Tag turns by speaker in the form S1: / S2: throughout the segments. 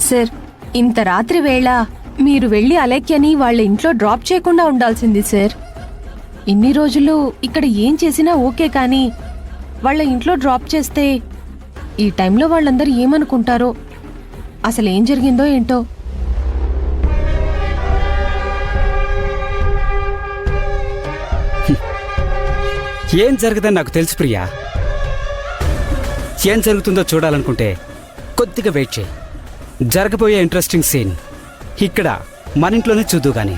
S1: Sir, ఇంత రాత్రి వేళ మీరు వెళ్ళి అలేఖ్యని వాళ్ళ ఇంట్లో డ్రాప్ చేయకుండా ఉండాల్సింది సార్. ఇన్ని రోజులు ఇక్కడ ఏం చేసినా ఓకే, కానీ వాళ్ళ ఇంట్లో డ్రాప్ చేస్తే ఈ టైంలో వాళ్ళందరూ ఏమనుకుంటారో, అసలు ఏం జరిగిందో ఏంటో.
S2: ఏం జరగదని నాకు తెలుసు ప్రియా. ఏం జరుగుతుందో చూడాలనుకుంటే కొద్దిగా వెయిట్ చేయి. జరగబోయే ఇంట్రెస్టింగ్ సీన్ ఇక్కడ మన ఇంట్లోనే చూద్దు గాని.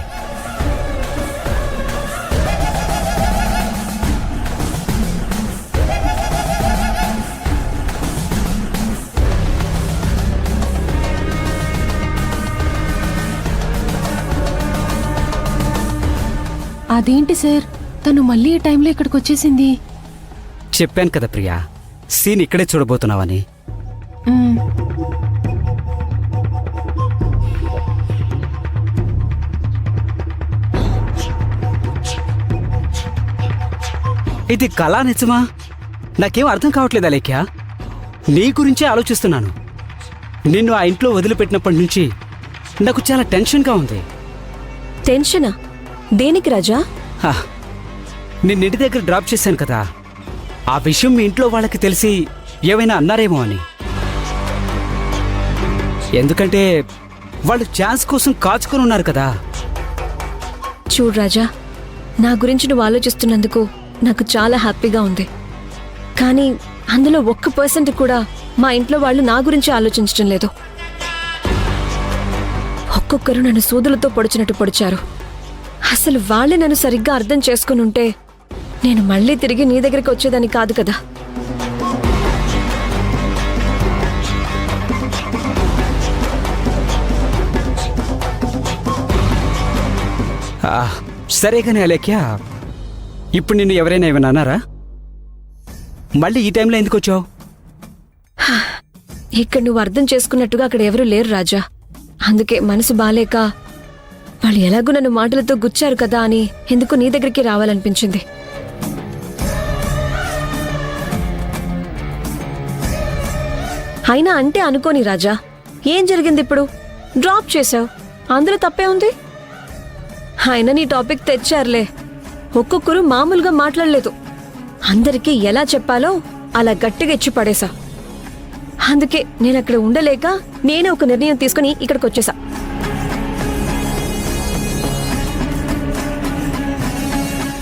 S1: అదేంటి సార్, తను మళ్ళీ ఈ టైంలో ఇక్కడికి వచ్చేసింది?
S2: చెప్పాను కదా ప్రియా, సీన్ ఇక్కడే చూడబోతున్నావని. ఇది కళా నిజమా? నాకేం అర్థం కావట్లేదు అలేఖ్య. నీ గురించే ఆలోచిస్తున్నాను. నిన్ను ఆ ఇంట్లో వదిలిపెట్టినప్పటి నుంచి నాకు చాలా టెన్షన్గా ఉంది.
S3: టెన్షనా? దేనికి రాజా?
S2: నిన్నింటి దగ్గర డ్రాప్ చేశాను కదా, ఆ విషయం మీ ఇంట్లో వాళ్ళకి తెలిసి ఏమైనా అన్నారేమో అని. ఎందుకంటే వాళ్ళు ఛాన్స్ కోసం కాచుకొని ఉన్నారు కదా.
S3: చూడు రాజా, నా గురించి నువ్వు ఆలోచిస్తున్నందుకు నాకు చాలా హ్యాపీగా ఉంది. కానీ అందులో 1% కూడా మా ఇంట్లో వాళ్ళు నా గురించి ఆలోచించడం లేదు. ఒక్కొక్కరు నన్ను సూదులతో పొడిచినట్టు పొడిచారు. అసలు వాళ్ళే నన్ను సరిగ్గా అర్థం చేసుకుని ఉంటే నేను మళ్ళీ తిరిగి నీ దగ్గరికి వచ్చేదాన్ని కాదు కదా.
S2: సరే కానీ అలేఖ్య, ఇప్పుడు నిన్ను ఎవరైనా ఏమైనా అన్నారా? మళ్ళీ ఈ టైంలో ఎందుకు వచ్చావు?
S3: ఇక్కడ నువ్వు అర్థం చేసుకున్నట్టుగా అక్కడ ఎవరూ లేరు రాజా. అందుకే మనసు బాలేక వాళ్ళు ఎలాగో నన్ను మాటలతో గుచ్చారు కదా అని ఎందుకు నీ దగ్గరికి రావాలనిపించింది. అయినా అంటే అనుకోని రాజా, ఏం జరిగింది ఇప్పుడు? డ్రాప్ చేశావు, అందులో తప్పే ఉంది. అయినా నీ టాపిక్ తెచ్చారులే. ఒక్కొక్కరు మామూలుగా మాట్లాడలేదు. అందరికీ ఎలా చెప్పాలో అలా గట్టిగా ఇచ్చి పడేశా. అందుకే నేను అక్కడ ఉండలేక నేనే ఒక నిర్ణయం తీసుకుని ఇక్కడికి వచ్చేసా.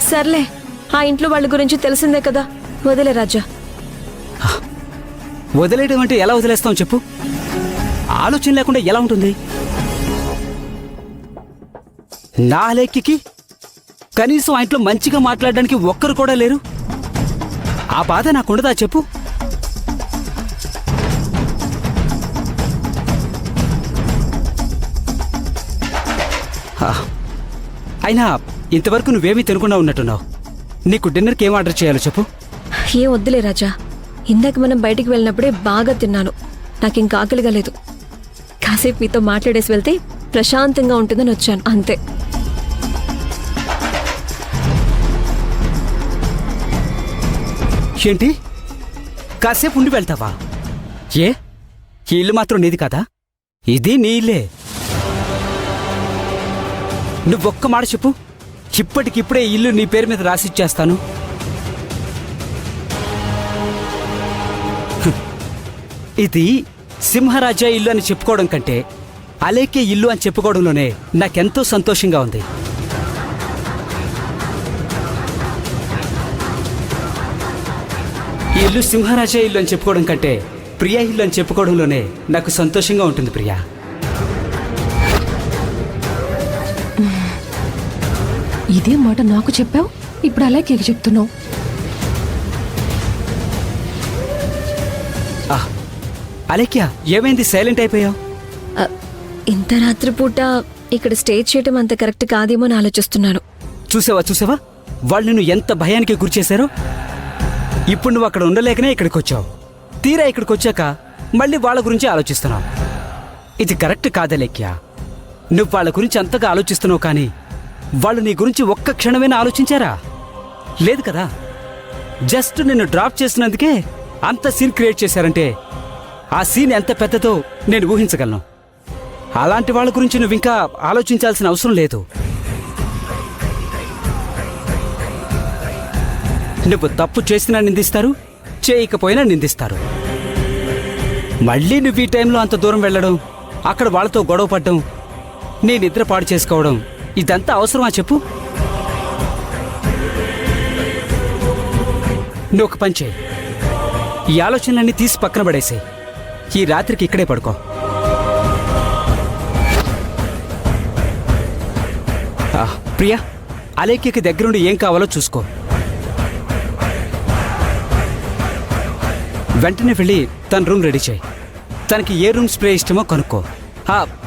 S3: సర్లే, ఆ ఇంట్లో వాళ్ళ గురించి తెలిసిందే కదా, వదిలే రాజా.
S2: వదిలేయడం అంటే ఎలా వదిలేస్తాం చెప్పు? ఆలోచన లేకుండా ఎలా ఉంటుంది? నా అలేఖ్యకి కనీసం ఆ ఇంట్లో మంచిగా మాట్లాడడానికి ఒక్కరు కూడా లేరు. ఆ బాధ నాకుండదా చెప్పు? అయినా ఇంతవరకు నువ్వేమీ తినకుండా ఉన్నట్టున్నావు. నీకు డిన్నర్కి ఏం ఆర్డర్ చేయాలో చెప్పు?
S3: ఏం వద్దులే రాజా, ఇందాక మనం బయటికి వెళ్ళినప్పుడే బాగా తిన్నాను. నాకింక ఆకలిగా లేదు. కాసేపు మీతో మాట్లాడేసి వెళ్తే ప్రశాంతంగా ఉంటుందని వచ్చాను, అంతే.
S2: ఏంటి, కాసేపు ఉండి వెళ్తావా? ఏ, ఈ ఇల్లు మాత్రం నీది కదా? ఇది నీ ఇల్లే. నువ్వొక్క మాట చెప్పు, ఇప్పటికిప్పుడే ఇల్లు నీ పేరు మీద రాసిచ్చేస్తాను. ఇది సింహరాజా ఇల్లు అని చెప్పుకోవడం కంటే అలేఖ్య ఇల్లు అని చెప్పుకోవడంలోనే నాకెంతో సంతోషంగా ఉంది. ఈ ఇల్లు సింహరాజా ఇల్లు అని చెప్పుకోవడం కంటే ప్రియా ఇల్లు అని చెప్పుకోవడంలోనే నాకు సంతోషంగా ఉంటుంది ప్రియా.
S1: ఇదే మాట నాకు చెప్పావు, ఇప్పుడు అలేఖ్యకి చెప్తున్నావు.
S2: అలేఖ్య, ఏమైంది సైలెంట్ అయిపోయావు?
S3: ఇంత రాత్రిపూట ఇక్కడ స్టే చేయటం అంత కరెక్ట్ కాదేమో అని ఆలోచిస్తున్నాను.
S2: చూసావా వాళ్ళు నిన్ను ఎంత భయానికి గురిచేశారో. ఇప్పుడు నువ్వు అక్కడ ఉండలేకనే ఇక్కడికి వచ్చావు. తీరా ఇక్కడికి వచ్చాక మళ్ళీ వాళ్ళ గురించి ఆలోచిస్తున్నావు. ఇది కరెక్ట్ కాదలేఖ్య. నువ్వు వాళ్ళ గురించి అంతగా ఆలోచిస్తున్నావు, కానీ వాళ్ళు నీ గురించి ఒక్క క్షణమైనా ఆలోచించారా? లేదు కదా. జస్ట్ నిన్ను డ్రాప్ చేసినందుకే అంత సీన్ క్రియేట్ చేశారంటే ఆ సీన్ ఎంత పెద్దదో నేను ఊహించగలను. అలాంటి వాళ్ళ గురించి నువ్వు ఇంకా ఆలోచించాల్సిన అవసరం లేదు. నువ్వు తప్పు చేసినా నిందిస్తారు, చేయకపోయినా నిందిస్తారు. మళ్ళీ నువ్వు ఈ టైంలో అంత దూరం వెళ్ళడం, అక్కడ వాళ్ళతో గొడవ పడ్డం, నీ నిద్ర పాడు చేసుకోవడం, ఇదంతా అవసరమా చెప్పు? నువ్వు ఒక పని చేయి, ఈ ఆలోచనలన్నీ తీసి పక్కన పడేసేయ్. ఈ రాత్రికి ఇక్కడే పడుకో. ప్రియా, అలేఖ్యకి దగ్గరుండి ఏం కావాలో చూసుకో. వెంటనే వెళ్ళి తన రూమ్ రెడీ చేయి. తనకి ఏ రూమ్ స్ప్రే ఇష్టమో కనుక్కో.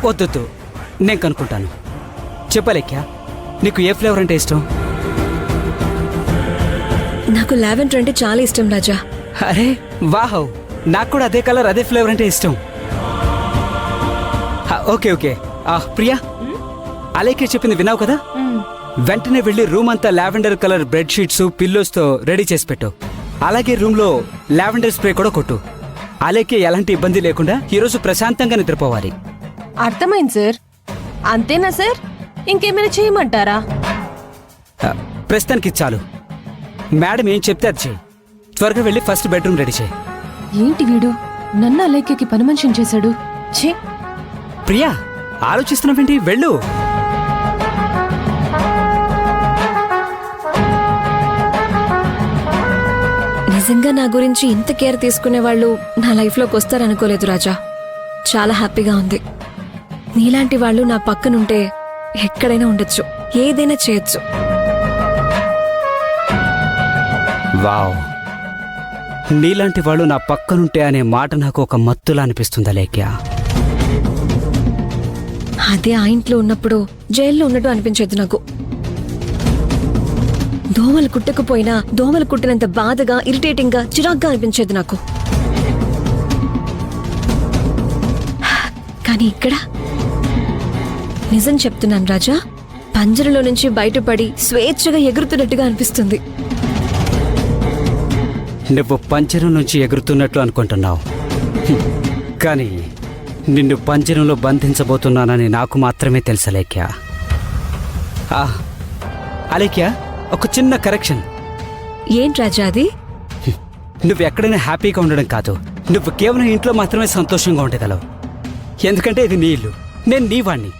S2: వద్దొద్దు, నేను కనుక్కుంటాను. చెప్పలేఖ్య, నీకు ఏ ఫ్లేవర్ అంటే ఇష్టం?
S3: నాకు లావెండర్ అంటే చాలా ఇష్టం రాజా.
S2: అరే వాహ్, నాకు కూడా అదే కలర్, అదే ఫ్లేవర్ అంటే ఇష్టం. Okay okay. ప్రియా, అలేఖ్య చెప్పింది విన్నావు కదా? వెంటనే వెళ్ళి రూమ్ అంతా లావెండర్ కలర్ బెడ్షీట్స్, పిల్లోస్తో రెడీ చేసి పెట్టు. అలాగే రూమ్లో లావెండర్ స్ప్రే కూడా కొట్టు. అలేఖ్య ఎలాంటి ఇబ్బంది లేకుండా ఈరోజు ప్రశాంతంగా నిద్రపోవాలి.
S1: అర్థమైంది సార్. అంతేనా సార్? ఇంకేమైనా చేయమంటారా?
S2: ప్రస్తుతానికి చాలు. మేడం ఏం చెప్తే అది చేయి. త్వరగా వెళ్ళి ఫస్ట్ బెడ్రూమ్ రెడీ చేయి.
S1: ఏంటి వీడు నన్ను అలేఖ్యకి పని మనిషిని చేశాడు? ఛీ!
S2: ప్రియా, ఆలోచిస్తున్నావేంటి? వెళ్ళు.
S3: నిజంగా నా గురించి ఇంత కేర్ తీసుకునే వాళ్ళు నా లైఫ్లోకి వస్తారనుకోలేదు రాజా. చాలా హ్యాపీగా ఉంది. నీలాంటి వాళ్ళు నా పక్కనుంటే ఎక్కడైనా ఉండొచ్చు, ఏదైనా చేయొచ్చు.
S2: వావ్, నీలాంటి వాళ్ళు నా పక్కనుంటే అనే మాట నాకు ఒక మత్తులా అనిపిస్తుంది అలేఖ్య.
S3: అదే ఆ ఇంట్లో ఉన్నప్పుడు జైల్లో ఉన్నట్టు అనిపించేది నాకు. దోమలు కుట్టకపోయినా దోమలు కుట్టినంత బాధగా, ఇరిటేటింగ్ గా, చిరాగ్గా అనిపించేది నాకు. కానీ ఇక్కడ నిజం చెప్తున్నాను రాజా, పంజరంలో నుంచి బయటపడి స్వేచ్ఛగా ఎగురుతున్నట్టుగా అనిపిస్తుంది.
S2: నువ్వు పంజరం నుంచి ఎగురుతున్నట్లు అనుకుంటున్నావు, కానీ నిన్ను పంజరంలో బంధించబోతున్నానని నాకు మాత్రమే తెలుసు అలేఖ్య. అలేఖ్య, ఒక చిన్న కరెక్షన్.
S3: ఏంటి రాజా అది?
S2: నువ్వు ఎక్కడైనా హ్యాపీగా ఉండడం కాదు, నువ్వు కేవలం ఇంట్లో మాత్రమే సంతోషంగా ఉండగలవు. ఎందుకంటే ఇది నీ ఇల్లు, నేను నీ వాణ్ణి.